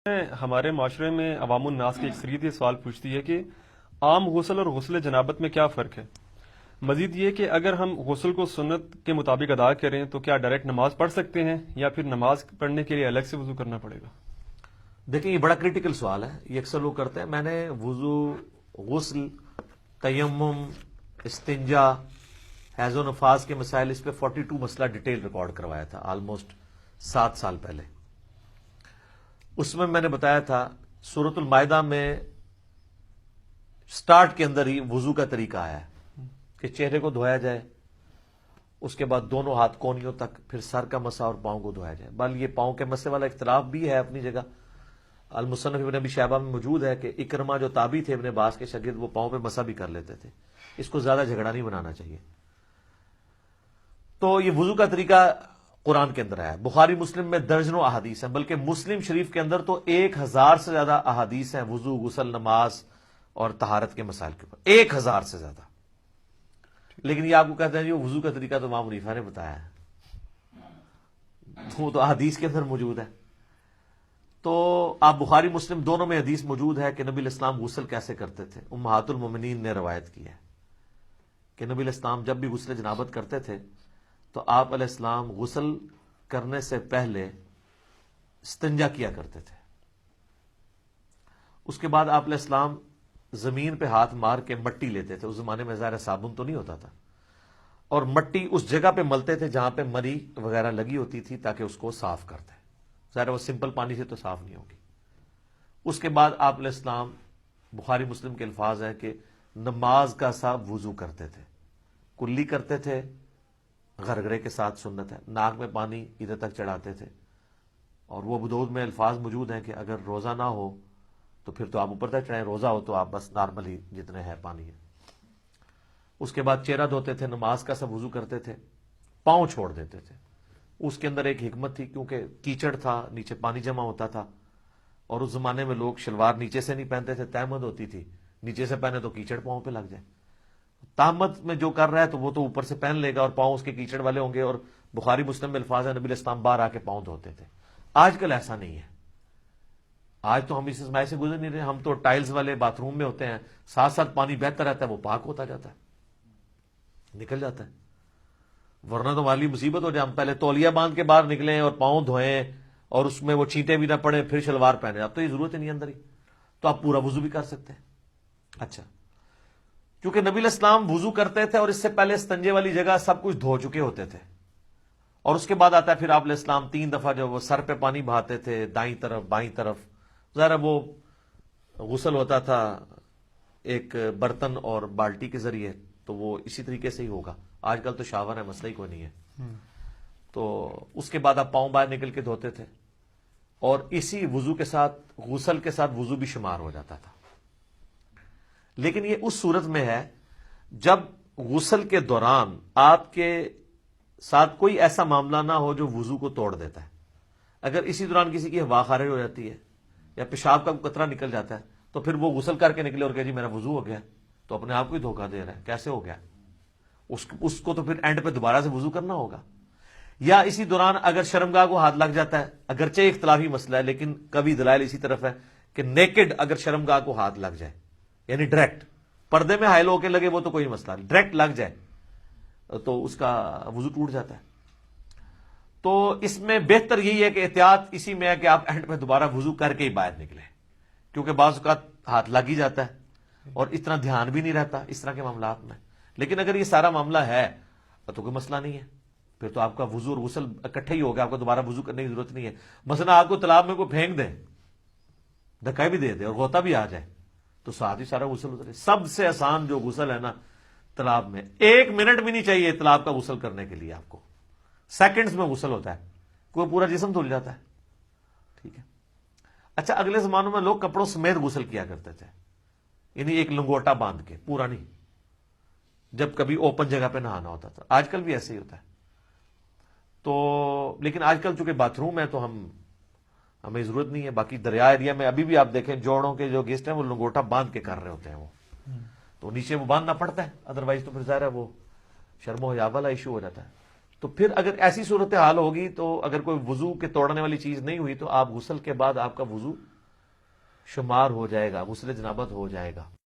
ہمارے معاشرے میں عوام الناس کی اکثریت یہ سوال پوچھتی ہے کہ عام غسل اور غسل جنابت میں کیا فرق ہے؟ مزید یہ کہ اگر ہم غسل کو سنت کے مطابق ادا کریں تو کیا ڈائریکٹ نماز پڑھ سکتے ہیں یا پھر نماز پڑھنے کے لیے الگ سے وضو کرنا پڑے گا؟ دیکھیں، یہ بڑا کریٹیکل سوال ہے. یہ اکثر لوگ کرتے ہیں. میں نے وضو، غسل، تیمم، استنجا، حیض و نفاس کے مسائل، اس پہ 42 مسئلہ ڈیٹیل ریکارڈ کروایا تھا آلموسٹ 7 سال پہلے. اس میں نے بتایا تھا سورۃ المائدہ میں سٹارٹ کے اندر ہی وضو کا طریقہ آیا ہے کہ چہرے کو دھویا جائے، اس کے بعد دونوں ہاتھ کونیوں تک، پھر سر کا مسا اور پاؤں کو دھویا جائے. بل یہ پاؤں کے مسے والا اختلاف بھی ہے اپنی جگہ. المصنف ابن ابی شیبہ میں موجود ہے کہ اکرمہ جو تابعی تھے ابن عباس کے شاگرد، وہ پاؤں پہ مسا بھی کر لیتے تھے. اس کو زیادہ جھگڑا نہیں بنانا چاہیے. تو یہ وضو کا طریقہ قرآن کے اندر ہے. بخاری مسلم میں درجنوں احادیث ہیں، بلکہ مسلم شریف کے اندر تو 1000 سے زیادہ احادیث ہیں وضو، غسل، نماز اور طہارت کے مسائل کے اوپر. 1000 سے زیادہ. لیکن یہ آپ کو کہتے ہیں یہ وضو کا طریقہ تو امام حنیفہ نے بتایا ہے، وہ تو احادیث کے اندر موجود ہے. تو آپ بخاری مسلم دونوں میں حدیث موجود ہے کہ نبی الاسلام غسل کیسے کرتے تھے. امہات المومنین نے روایت کی ہے کہ نبی الاسلام جب بھی غسل جنابت کرتے تھے تو آپ علیہ السلام غسل کرنے سے پہلے استنجا کیا کرتے تھے. اس کے بعد آپ علیہ السلام زمین پہ ہاتھ مار کے مٹی لیتے تھے. اس زمانے میں ظاہر صابن تو نہیں ہوتا تھا، اور مٹی اس جگہ پہ ملتے تھے جہاں پہ مری وغیرہ لگی ہوتی تھی تاکہ اس کو صاف کرتے. ظاہر وہ سمپل پانی سے تو صاف نہیں ہوگی. اس کے بعد آپ علیہ السلام، بخاری مسلم کے الفاظ ہیں کہ نماز کا سا وضو کرتے تھے. کلی کرتے تھے، غرغرے کے ساتھ سنت ہے. ناک میں پانی ادھر تک چڑھاتے تھے. اور وہ ابو داؤد میں الفاظ موجود ہیں کہ اگر روزہ نہ ہو تو پھر تو آپ اوپر تک چڑھائیں، روزہ ہو تو آپ بس نارمل ہی جتنے ہے پانی ہے. اس کے بعد چہرہ دھوتے تھے، نماز کا سا وضو کرتے تھے، پاؤں چھوڑ دیتے تھے. اس کے اندر ایک حکمت تھی، کیونکہ کیچڑ تھا، نیچے پانی جمع ہوتا تھا، اور اس زمانے میں لوگ شلوار نیچے سے نہیں پہنتے تھے، تہمت ہوتی تھی، نیچے سے پہنے تو کیچڑ پاؤں پہ لگ جائے. تہمت میں جو کر رہا ہے تو وہ تو اوپر سے پہن لے گا اور پاؤں اس کے کیچڑ والے ہوں گے. اور بخاری مسلم میں الفاظ ہے نبی علیہ السلام باہر آ کے پاؤں دھوتے تھے. آج کل ایسا نہیں ہے. آج تو ہم اس اسماعی سے گزر نہیں رہے. ہم تو ٹائلز والے باتھ روم میں ہوتے ہیں، ساتھ ساتھ پانی بہتا رہتا ہے، وہ پاک ہوتا جاتا ہے، نکل جاتا ہے. ورنہ تو ہماری مصیبت ہو جائے ہم پہلے تولیہ باندھ کے باہر نکلیں اور پاؤں دھوئیں اور اس میں وہ چینٹیں بھی نہ پڑیں پھر شلوار پہنے. اب تو یہ ضرورت ہی نہیں اندر ہی، تو آپ پورا وضو بھی کر سکتے ہیں. اچھا، کیونکہ نبی علیہ السلام وضو کرتے تھے اور اس سے پہلے استنجے والی جگہ سب کچھ دھو چکے ہوتے تھے. اور اس کے بعد آتا ہے پھر آپ علیہ السلام 3 دفعہ جو وہ سر پہ پانی بہاتے تھے، دائیں طرف بائیں طرف. ذرا وہ غسل ہوتا تھا ایک برتن اور بالٹی کے ذریعے، تو وہ اسی طریقے سے ہی ہوگا. آج کل تو شاور ہے، مسئلہ ہی کوئی نہیں ہے. تو اس کے بعد آپ پاؤں باہر نکل کے دھوتے تھے، اور اسی وضو کے ساتھ غسل کے ساتھ وضو بھی شمار ہو جاتا تھا. لیکن یہ اس صورت میں ہے جب غسل کے دوران آپ کے ساتھ کوئی ایسا معاملہ نہ ہو جو وضو کو توڑ دیتا ہے. اگر اسی دوران کسی کی ہوا خارج ہو جاتی ہے یا پیشاب کا قطرہ نکل جاتا ہے تو پھر وہ غسل کر کے نکلے اور کہ جی میرا وضو ہو گیا، تو اپنے آپ کو ہی دھوکہ دے رہا ہے. کیسے ہو گیا؟ اس کو تو پھر اینڈ پہ دوبارہ سے وضو کرنا ہوگا. یا اسی دوران اگر شرمگاہ کو ہاتھ لگ جاتا ہے، اگرچہ اختلافی مسئلہ ہے لیکن کبھی دلائل اسی طرف ہے کہ نیکڈ اگر شرمگاہ کو ہاتھ لگ جائے، یعنی ڈائریکٹ پردے میں حائل ہو کے لگے وہ تو کوئی مسئلہ نہیں، ڈائریکٹ لگ جائے تو اس کا وضو ٹوٹ جاتا ہے. تو اس میں بہتر یہی ہے کہ احتیاط اسی میں ہے کہ آپ اینڈ پہ دوبارہ وضو کر کے ہی باہر نکلیں، کیونکہ بعض اوقات ہاتھ لگ ہی جاتا ہے اور اتنا دھیان بھی نہیں رہتا اس طرح کے معاملات میں. لیکن اگر یہ سارا معاملہ ہے تو کوئی مسئلہ نہیں ہے، پھر تو آپ کا وضو اور غسل اکٹھے ہی ہوگا، آپ کو دوبارہ وضو کرنے کی ضرورت نہیں ہے. مثلا آپ کو تالاب میں کوئی پھینک دے، دھکا بھی دے دے اور غوطہ بھی آ جائے تو ساتھ ہی سارا غسل اترے. سب سے آسان جو غسل ہے نا تالاب میں، 1 منٹ بھی نہیں چاہیے تالاب کا غسل کرنے کے لیے. آپ کو سیکنڈز میں غسل ہوتا ہے، کوئی پورا جسم دھل جاتا ہے. ٹھیک ہے. اچھا، اگلے زمانوں میں لوگ کپڑوں سمیت غسل کیا کرتے تھے، یعنی ایک لنگوٹا باندھ کے، پورا نہیں، جب کبھی اوپن جگہ پہ نہانا ہوتا تھا. آج کل بھی ایسے ہی ہوتا ہے. تو لیکن آج کل چونکہ باتھ روم ہے تو ہمیں ضرورت نہیں ہے. باقی دریا ایریا میں ابھی بھی آپ دیکھیں جوڑوں کے جو گیسٹ ہیں وہ لنگوٹا باندھ کے کر رہے ہوتے ہیں، وہ تو نیچے وہ باندھنا پڑتا ہے، ادروائز تو پھر ظاہر ہے وہ شرم و حیا والا ایشو ہو جاتا ہے. تو پھر اگر ایسی صورتحال ہوگی تو اگر کوئی وضو کے توڑنے والی چیز نہیں ہوئی تو آپ غسل کے بعد آپ کا وضو شمار ہو جائے گا، غسل جنابت ہو جائے گا۔